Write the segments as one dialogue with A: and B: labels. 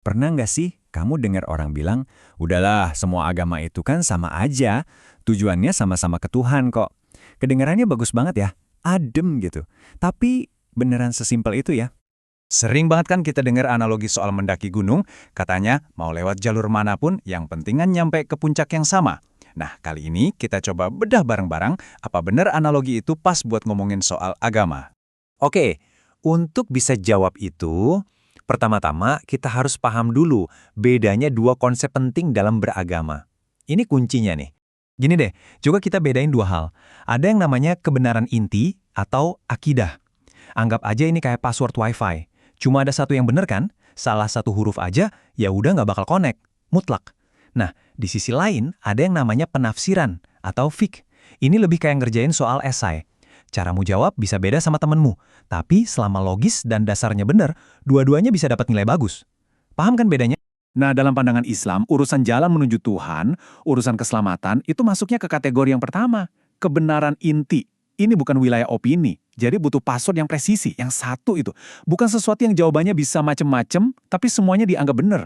A: Pernah nggak sih kamu dengar orang bilang, udahlah semua agama itu kan sama aja, tujuannya sama-sama ke Tuhan kok. Kedengarannya bagus banget ya, adem gitu. Tapi beneran sesimpel itu ya?
B: Sering banget kan kita dengar analogi soal mendaki gunung, katanya mau lewat jalur manapun yang pentingan nyampe ke puncak yang sama. Nah, kali ini kita coba bedah bareng-bareng apa benar analogi itu pas buat ngomongin soal agama.
C: Oke, untuk bisa jawab itu, pertama-tama kita harus paham dulu bedanya dua konsep penting dalam beragama. Ini kuncinya nih. Gini deh, juga kita bedain dua hal. Ada yang namanya kebenaran inti atau akidah. Anggap aja ini kayak password WiFi. Cuma ada satu yang benar kan? Salah satu huruf aja, ya udah nggak bakal connect. Mutlak. Nah, di sisi lain ada yang namanya penafsiran atau fiqh. Ini lebih kayak ngerjain soal esai. Caramu jawab bisa beda sama temenmu, tapi selama logis dan dasarnya benar, dua-duanya bisa dapat nilai bagus. Paham kan bedanya?
B: Nah, dalam pandangan Islam, urusan jalan menuju Tuhan, urusan keselamatan, itu masuknya ke kategori yang pertama, kebenaran inti. Ini bukan wilayah opini, jadi butuh password yang presisi, yang satu itu. Bukan sesuatu yang jawabannya bisa macem-macem, tapi semuanya dianggap benar.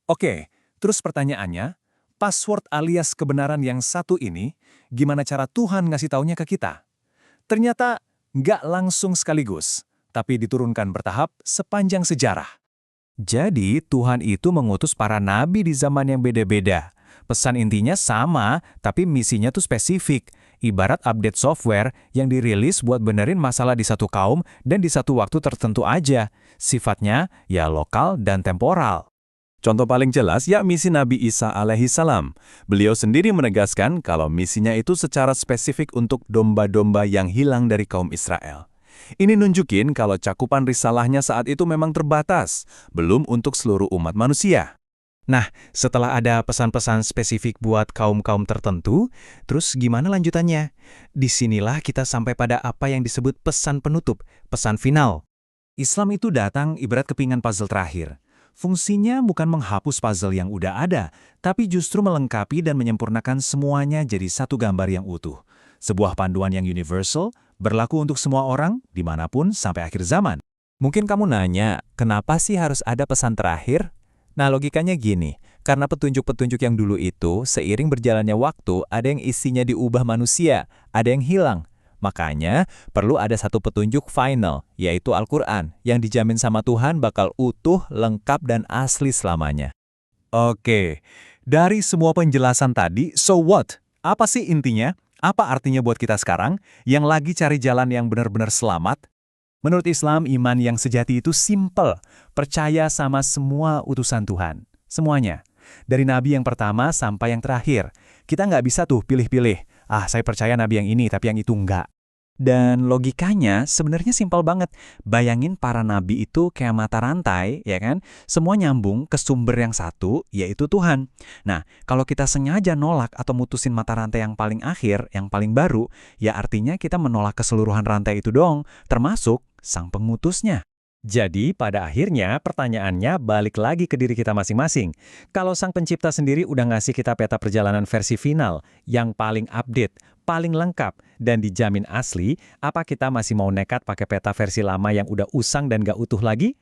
D: Oke, terus pertanyaannya, password alias kebenaran yang satu ini, gimana cara Tuhan ngasih taunya ke kita? Ternyata nggak langsung sekaligus, tapi diturunkan bertahap sepanjang sejarah. Jadi, Tuhan itu mengutus para nabi di zaman yang beda-beda. Pesan intinya sama, tapi misinya tuh spesifik. Ibarat update software yang dirilis buat benerin masalah di satu kaum dan di satu waktu tertentu aja. Sifatnya ya lokal dan temporal. Contoh paling jelas ya misi Nabi Isa alaihi salam. Beliau sendiri menegaskan kalau misinya itu secara spesifik untuk domba-domba yang hilang dari kaum Israel. Ini nunjukin kalau cakupan risalahnya saat itu memang terbatas, belum untuk seluruh umat manusia. Nah, setelah ada pesan-pesan spesifik buat kaum-kaum tertentu, terus gimana lanjutannya? Disinilah kita sampai pada apa yang disebut pesan penutup, pesan final. Islam itu datang ibarat kepingan puzzle terakhir. Fungsinya bukan menghapus puzzle yang udah ada, tapi justru melengkapi dan menyempurnakan semuanya jadi satu gambar yang utuh. Sebuah panduan yang universal, berlaku untuk semua orang, dimanapun sampai akhir zaman. Mungkin kamu nanya, kenapa sih harus ada pesan terakhir? Nah, logikanya gini, karena petunjuk-petunjuk yang dulu itu, seiring berjalannya waktu, ada yang isinya diubah manusia, ada yang hilang. Makanya, perlu ada satu petunjuk final, yaitu Al-Quran, yang dijamin sama Tuhan bakal utuh, lengkap, dan asli selamanya. Oke, dari semua penjelasan tadi, so what? Apa sih intinya? Apa artinya buat kita sekarang, yang lagi cari jalan yang benar-benar selamat? Menurut Islam, iman yang sejati itu simple, percaya sama semua utusan Tuhan. Semuanya. Dari Nabi yang pertama sampai yang terakhir. Kita nggak bisa tuh pilih-pilih. Saya percaya Nabi yang ini, tapi yang itu enggak. Dan logikanya sebenarnya simpel banget. Bayangin para nabi itu kayak mata rantai, ya kan? Semua nyambung ke sumber yang satu, yaitu Tuhan. Nah, kalau kita sengaja nolak atau mutusin mata rantai yang paling akhir, yang paling baru, ya artinya kita menolak keseluruhan rantai itu dong, termasuk sang pengutusnya. Jadi, pada akhirnya pertanyaannya balik lagi ke diri kita masing-masing. Kalau sang pencipta sendiri udah ngasih kita peta perjalanan versi final, yang paling update, paling lengkap, dan dijamin asli, apa kita masih mau nekat pakai peta versi lama yang udah usang dan gak utuh lagi?